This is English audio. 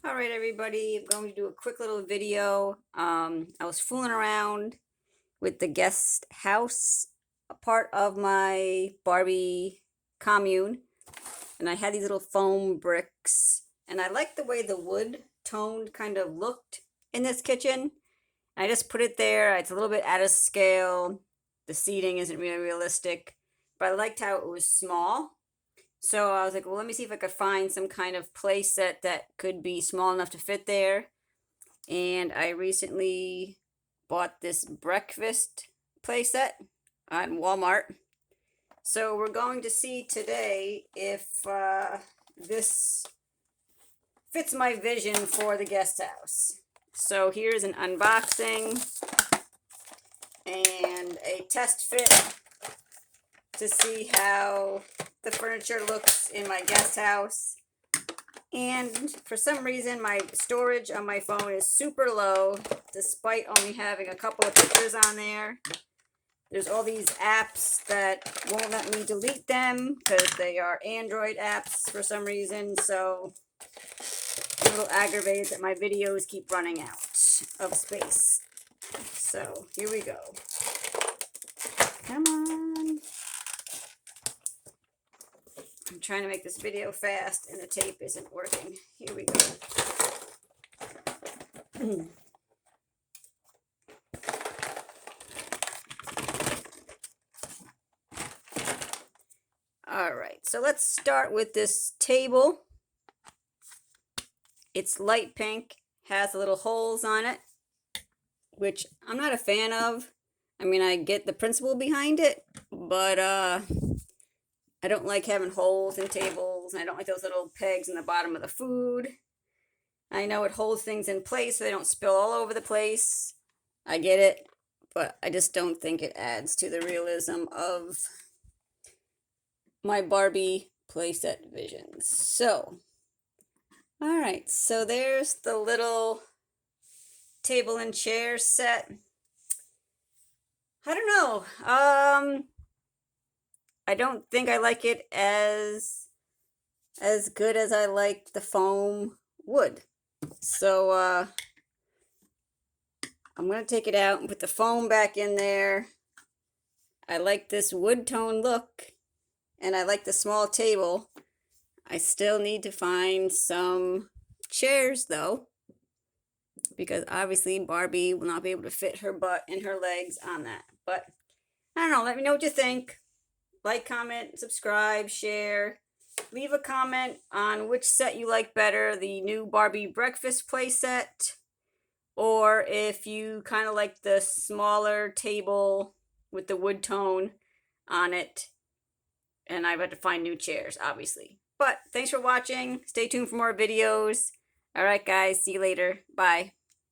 All right, everybody, I'm going to do a quick little video. I was fooling around with the guest house, a part of my Barbie commune, and I had these little foam bricks, and I liked the way the wood toned kind of looked in this kitchen. I just put it there. It's a little bit out of scale. The seating isn't really realistic, but I liked how it was small. So I was like, well, let me see if I could find some kind of play set that could be small enough to fit there. And I recently bought this breakfast play set on Walmart. So we're going to see today if this fits my vision for the guest house. So here's an unboxing and a test fit to see how the furniture looks in my guest house. And for some reason, my storage on my phone is super low, despite only having a couple of pictures on there. There's all these apps that won't let me delete them because they are Android apps for some reason. So I'm a little aggravated that my videos keep running out of space. So here we go. Come on. I'm trying to make this video fast and the tape isn't working. Here we go. All right, so let's start with this table. It's light pink, has little holes on it, which I'm not a fan of. I mean, I get the principle behind it, but I don't like having holes in tables. I don't like those little pegs in the bottom of the food. I know it holds things in place so they don't spill all over the place. I get it, but I just don't think it adds to the realism of my Barbie playset visions. So, all right, so there's the little table and chair set. I don't know. I don't think I like it as good as I like the foam wood. So I'm gonna take it out and put the foam back in there. I like this wood tone look, and I like the small table. I still need to find some chairs though, because obviously Barbie will not be able to fit her butt and her legs on that. But I don't know, let me know what you think. Like, comment, subscribe, share. Leave a comment on which set you like better, the new Barbie breakfast play set, or if you kind of like the smaller table with the wood tone on it. And I've had to find new chairs, obviously. But thanks for watching. Stay tuned for more videos. All right, guys. See you later. Bye.